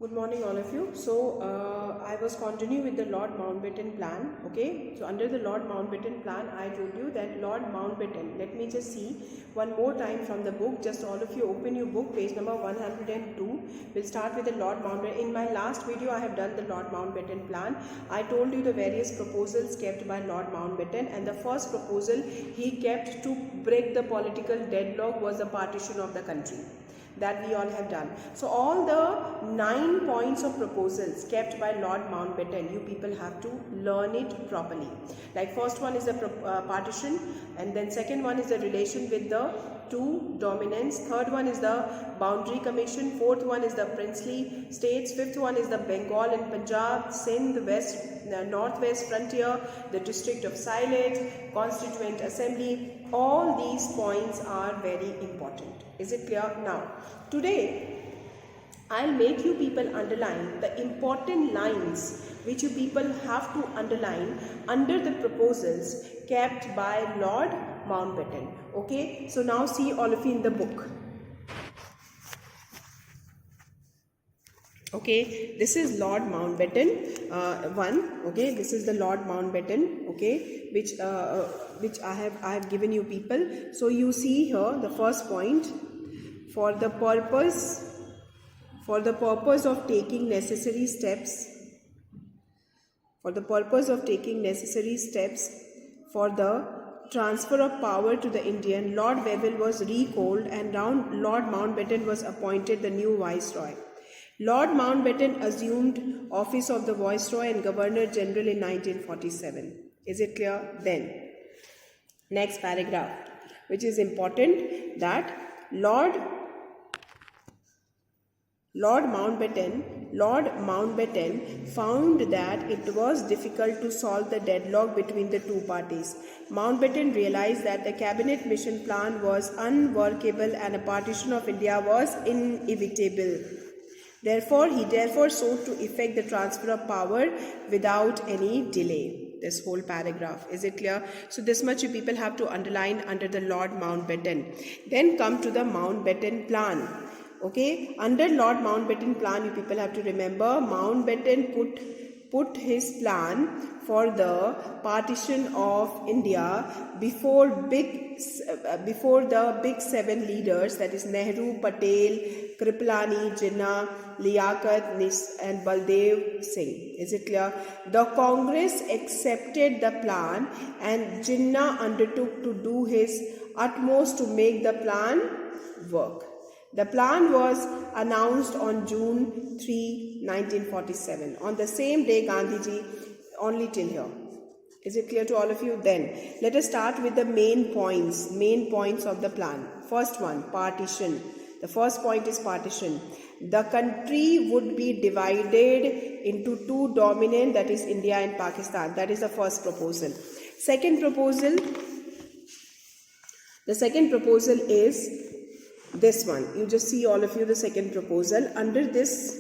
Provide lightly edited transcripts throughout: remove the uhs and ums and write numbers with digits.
Good morning all of you. So I was continuing with the Lord Mountbatten plan. Okay, so under the Lord Mountbatten plan I told you that Lord Mountbatten, let me just see one more time from the book. Just all of you open your book, page number 102. We'll start with the Lord Mountbatten. In my last video I have done the Lord Mountbatten plan. I told you the various proposals kept by Lord Mountbatten, and the first proposal he kept to break the political deadlock was the partition of the country. That we all have done. So all the 9 points of proposals kept by Lord Mountbatten, you people have to learn it properly. Like first one is the partition, and then second one is the relation with the two dominants, third one is the boundary commission, fourth one is the princely states, fifth one is the Bengal and Punjab, Sindh, west, northwest frontier, the district of Sylhet, constituent assembly. All these points are very important. Is it clear? Now, today I'll make you people underline the important lines which you people have to underline under the proposals kept by Lord Mountbatten. Okay, so now see all of you in the book. Okay, this is Lord Mountbatten one. Okay, this is the Lord Mountbatten. Okay, which I have given you people. So you see here the first point: for the purpose of taking necessary steps. For the purpose of taking necessary steps for the transfer of power to the Indian, Lord Wavell was recalled, and Lord Mountbatten was appointed the new Viceroy. Lord Mountbatten assumed office of the Viceroy and Governor General in 1947. Is it clear? Then, next paragraph, which is important, that Lord Mountbatten found that it was difficult to solve the deadlock between the two parties. Mountbatten realized that the cabinet mission plan was unworkable and a partition of India was inevitable. Therefore, he sought to effect the transfer of power without any delay. This whole paragraph. Is it clear? So this much you people have to underline under the Lord Mountbatten. Then come to the Mountbatten plan. Okay, under Lord Mountbatten plan, you people have to remember Mountbatten put his plan for the partition of India before the big seven leaders, that is Nehru, Patel, Kripalani, Jinnah, Liaquat, and Baldev Singh. Is it clear? The Congress accepted the plan, and Jinnah undertook to do his utmost to make the plan work. The plan was announced on June 3, 1947. On the same day, Gandhiji, only till here. Is it clear to all of you? Then, let us start with the main points of the plan. First one, partition. The first point is partition. The country would be divided into two dominant, that is India and Pakistan. That is the first proposal. The second proposal is this one. You just see all of you the second proposal. Under this,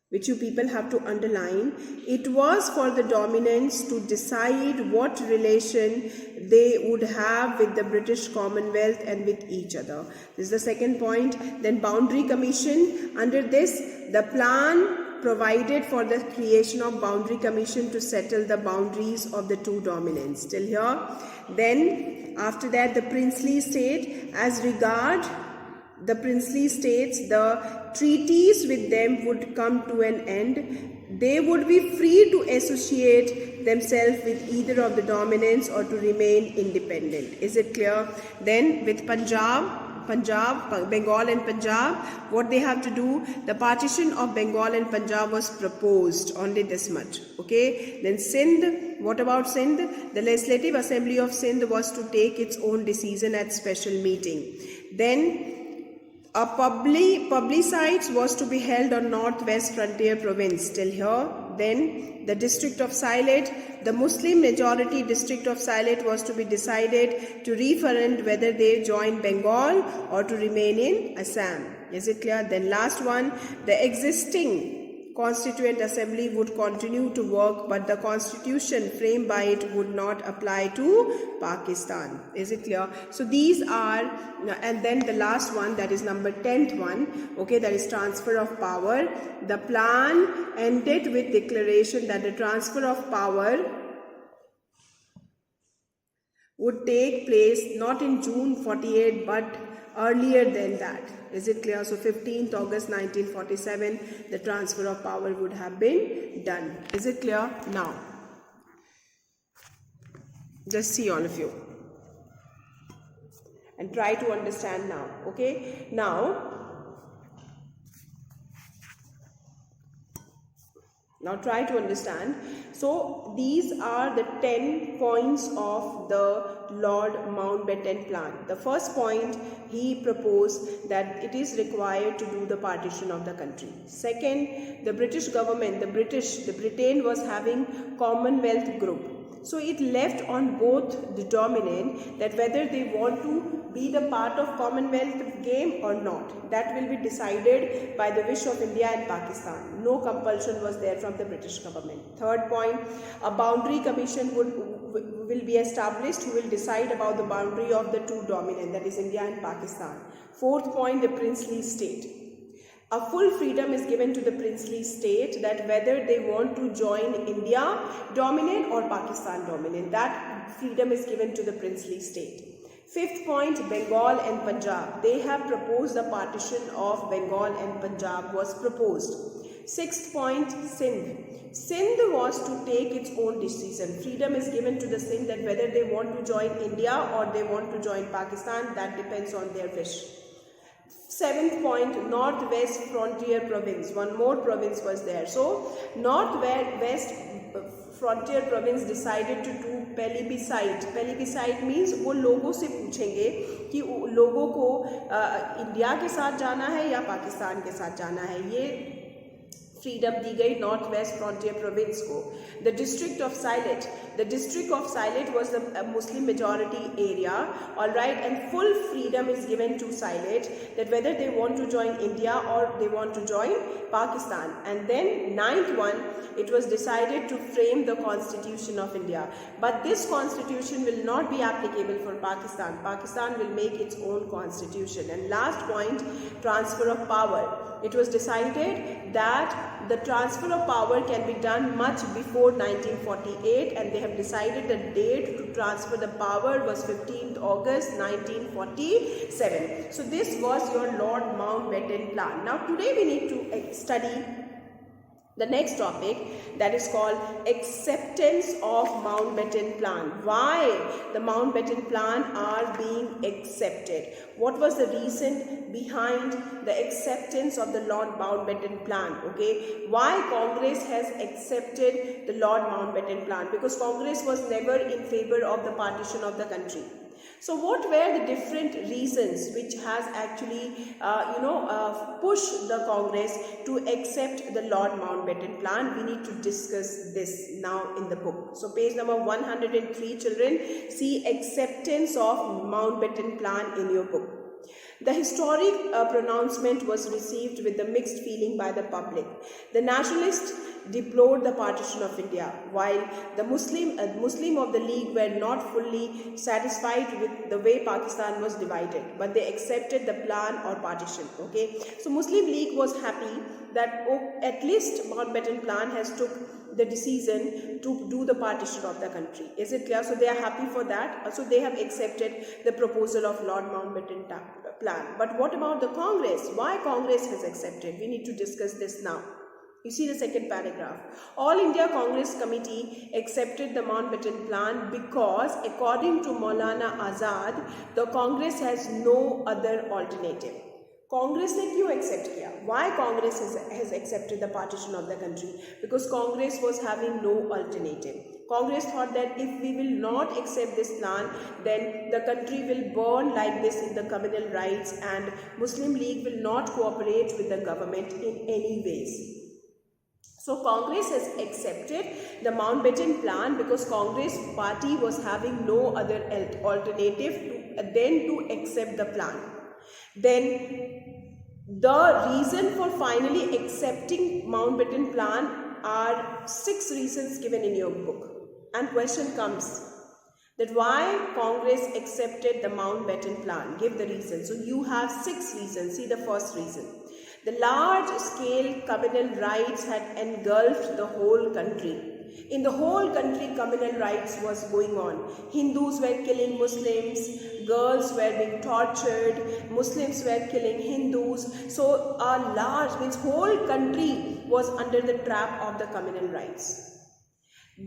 which you people have to underline, it was for the dominants to decide what relation they would have with the British Commonwealth and with each other. This is the second point. Then boundary commission. Under this, the plan provided for the creation of boundary commission to settle the boundaries of the two dominants. Till here. Then after that, the princely state. As regard the princely states, the treaties with them would come to an end. They would be free to associate themselves with either of the dominants or to remain independent. Is it clear? Then with Bengal and Punjab, what they have to do, the partition of Bengal and Punjab was proposed, only this much. Okay, then Sindh, what about Sindh? The Legislative Assembly of Sindh was to take its own decision at special meeting. Then a publicite was to be held on northwest frontier province. Till here. Then the district of Sylhet, the Muslim majority district of Sylhet was to be decided to referend whether they join Bengal or to remain in Assam. Is it clear? Then last one, the existing Constituent Assembly would continue to work, but the constitution framed by it would not apply to Pakistan. Is it clear? So these are, and then the last one, that is number 10th one, okay, that is transfer of power. The plan ended with declaration that the transfer of power would take place not in June 48 but earlier than that. Is it clear? So 15th August 1947, the transfer of power would have been done. Is it clear? Now, just see all of you and try to understand now. Okay, now try to understand. So these are the 10 points of the Lord Mountbatten plan. The first point, he proposed that it is required to do the partition of the country. Second, the British government, the Britain was having Commonwealth group. So it left on both the dominant that whether they want to be the part of Commonwealth game or not. That will be decided by the wish of India and Pakistan. No compulsion was there from the British government. Third point, a boundary commission will be established who will decide about the boundary of the two dominant, that is India and Pakistan. Fourth point, the princely state. A full freedom is given to the princely state that whether they want to join India dominant or Pakistan dominant, that freedom is given to the princely state. Fifth point, Bengal and Punjab. They have proposed the partition of Bengal and Punjab was proposed. Sixth point, Sindh. Sindh was to take its own decision. Freedom is given to the Sindh that whether they want to join India or they want to join Pakistan, that depends on their wish. Seventh point, Northwest Frontier Province. One more province was there. So, Northwest Frontier Province decided to do plebiscite. Plebiscite means वो लोगों से पूछेंगे कि लोगों को India के साथ जाना है या पाकिस्तान के साथ जाना है. ये freedom दी गई नॉर्थ वेस्ट फ्रंटियर प्रोविंस को. The district of Sylhet was the Muslim majority area, all right, and full freedom is given to Sylhet that whether they want to join India or they want to join Pakistan. And then ninth one, it was decided to frame the Constitution of India, but this Constitution will not be applicable for Pakistan. Pakistan will make its own Constitution. And last point, transfer of power. It was decided that the transfer of power can be done much before 1948, and they have decided the date to transfer the power was 15th August 1947. So this was your Lord Mountbatten plan. Now today we need to study the next topic, that is called acceptance of Mountbatten plan. Why the Mountbatten plan are being accepted? What was the reason behind the acceptance of the Lord Mountbatten plan? Okay, why Congress has accepted the Lord Mountbatten plan? Because Congress was never in favor of the partition of the country. So what were the different reasons which has actually pushed the Congress to accept the Lord Mountbatten plan? We need to discuss this now in the book. So page number 103, children, see acceptance of Mountbatten plan in your book. The historic pronouncement was received with the mixed feeling by the public. The nationalists deplored the partition of India, while the Muslim of the League were not fully satisfied with the way Pakistan was divided, but they accepted the plan or partition. Okay, so Muslim League was happy that at least Mountbatten plan has took the decision to do the partition of the country. Is it clear? So they are happy for that. So they have accepted the proposal of Lord Mountbatten plan. But what about the Congress? Why Congress has accepted? We need to discuss this now. You see the second paragraph. All India Congress Committee accepted the Mountbatten plan because according to Maulana Azad, the Congress has no other alternative. Congress ने क्यों accept किया? Why Congress has accepted the partition of the country? Because Congress was having no alternative. Congress thought that if we will not accept this plan, then the country will burn like this in the communal rights, and Muslim League will not cooperate with the government in any ways. So Congress has accepted the Mountbatten plan because Congress party was having no other alternative than to accept the plan. Then The reason for finally accepting Mountbatten Plan are 6 reasons given in your book. And question comes that why Congress accepted the Mountbatten Plan. Give the reason. So you have 6 reasons. See the first reason. The large-scale communal riots had engulfed the whole country. In the whole country, communal riots was going on. Hindus were killing Muslims, girls were being tortured, Muslims were killing Hindus. So a large, means whole country was under the trap of the communal riots.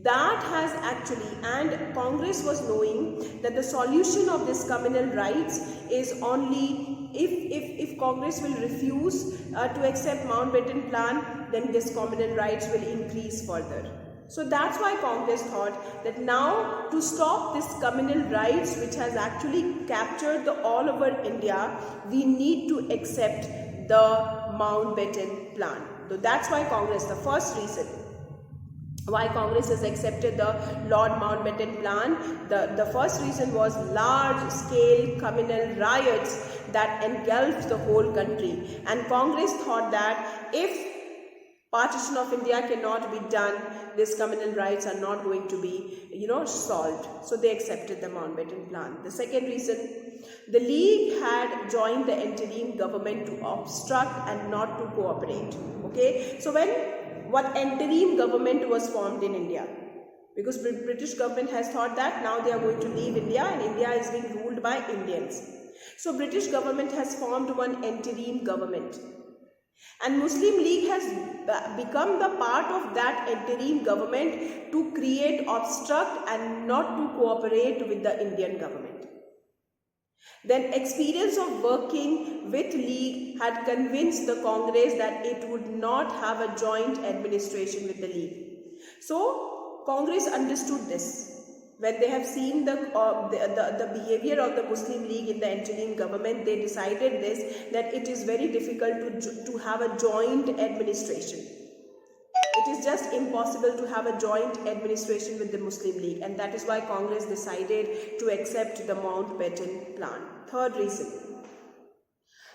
That has actually, and Congress was knowing that the solution of this communal rights is only if Congress will refuse to accept Mountbatten Plan, then this communal rights will increase further. So that's why Congress thought that now to stop this communal rights which has actually captured all over India, we need to accept the Mountbatten Plan. So that's why Congress, the first reason why Congress has accepted the Lord Mountbatten Plan, the first reason was large-scale communal riots that engulfed the whole country. And Congress thought that if partition of India cannot be done, these communal rights are not going to be, solved. So they accepted the Mountbatten Plan. The second reason, the League had joined the interim government to obstruct and not to cooperate. Okay, so what interim government was formed in India, because British government has thought that now they are going to leave India and India is being ruled by Indians. So British government has formed one interim government. And Muslim League has become the part of that interim government to create, obstruct and not to cooperate with the Indian government. Then experience of working with League had convinced the Congress that it would not have a joint administration with the League. So Congress understood this. When they have seen the behavior of the Muslim League in the interim government, they decided this, that it is very difficult to have a joint administration. It is just impossible to have a joint administration with the Muslim League, and that is why Congress decided to accept the Mountbatten Plan. Third reason,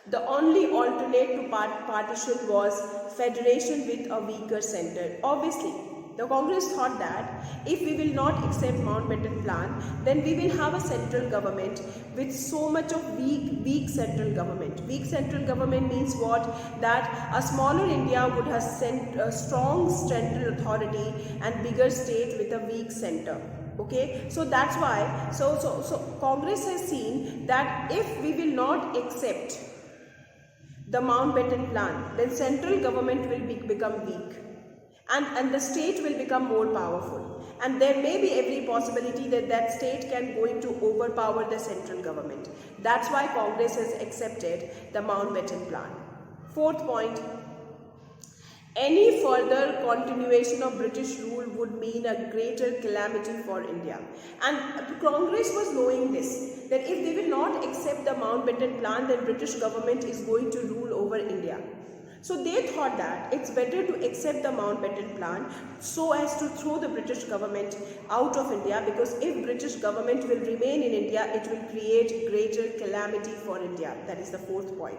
the only alternate to partition was federation with a weaker center. Obviously, the Congress thought that if we will not accept Mountbatten Plan, then we will have a central government with so much of weak central government. Weak central government means what? That a smaller India would have sent a strong central authority and bigger state with a weak center. Okay, so that's why, so Congress has seen that if we will not accept the Mountbatten Plan, then central government will become weak. And the state will become more powerful, and there may be every possibility that that state can going to overpower the central government. That's why Congress has accepted the Mountbatten Plan. Fourth point, any further continuation of British rule would mean a greater calamity for India. And Congress was knowing this, that if they will not accept the Mountbatten Plan, then British government is going to rule over India. So they thought that it's better to accept the Mountbatten Plan so as to throw the British government out of India, because if British government will remain in India, it will create greater calamity for India. That is the fourth point.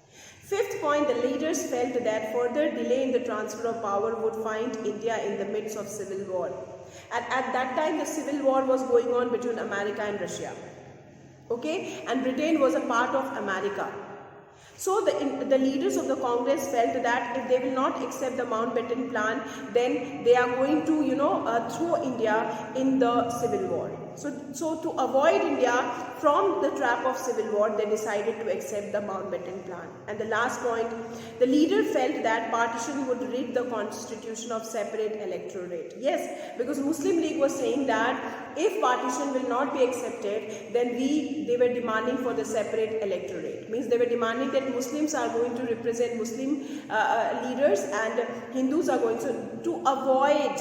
Fifth point, the leaders felt that further delay in the transfer of power would find India in the midst of civil war. And at that time, the civil war was going on between America and Russia. Okay, and Britain was a part of America. So the leaders of the Congress felt that if they will not accept the Mountbatten Plan, then they are going to, throw India in the civil war. So to avoid India from the trap of civil war, they decided to accept the Mountbatten Plan. And the last point, the leader felt that partition would rid the constitution of separate electorate. Yes, because Muslim League was saying that if partition will not be accepted, then they were demanding for the separate electorate. Means they were demanding that Muslims are going to represent Muslim leaders and Hindus are going to avoid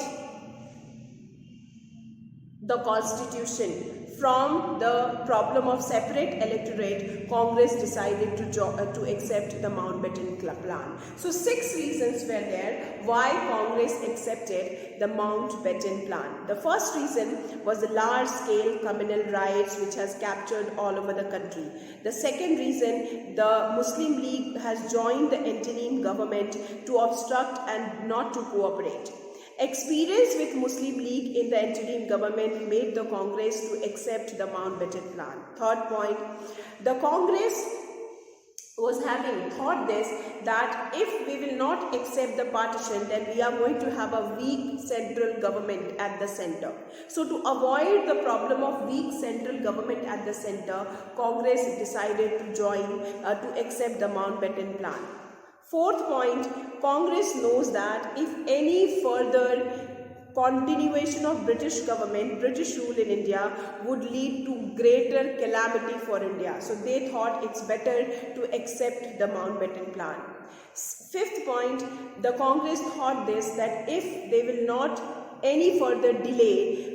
the constitution from the problem of separate electorate, Congress decided to accept the Mountbatten plan. So 6 reasons were there why Congress accepted the Mountbatten plan. The first reason was the large-scale communal riots which has captured all over the country. The second reason, the Muslim League has joined the interim government to obstruct and not to cooperate. Experience with Muslim League in the interim government made the Congress to accept the Mountbatten plan. Third point, the Congress was having thought this, that if we will not accept the partition, then we are going to have a weak central government at the center. So to avoid the problem of weak central government at the center, Congress decided to to accept the Mountbatten plan. Fourth point, Congress knows that if any further continuation of British government, British rule in India would lead to greater calamity for India. So they thought it's better to accept the Mountbatten plan. Fifth point, the Congress thought this, that if they will not any further delay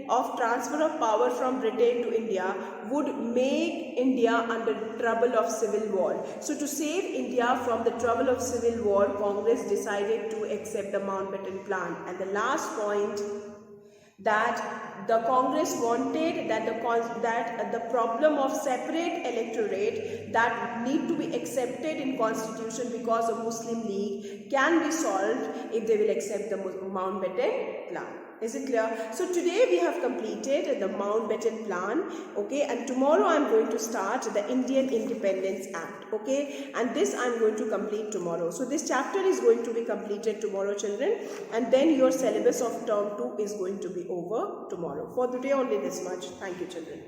of transfer of power from Britain to India would make India under trouble of civil war. So to save India from the trouble of civil war, Congress decided to accept the Mountbatten plan. And the last point, that the Congress wanted that the problem of separate electorate that need to be accepted in Constitution because of Muslim League can be solved if they will accept the Mountbatten plan. Is it clear? So today we have completed the Mountbatten plan, okay, and tomorrow I am going to start the Indian Independence Act, okay, and this I am going to complete tomorrow. So this chapter is going to be completed tomorrow, children, and then your syllabus of term 2 is going to be over tomorrow. For today only this much. Thank you, children.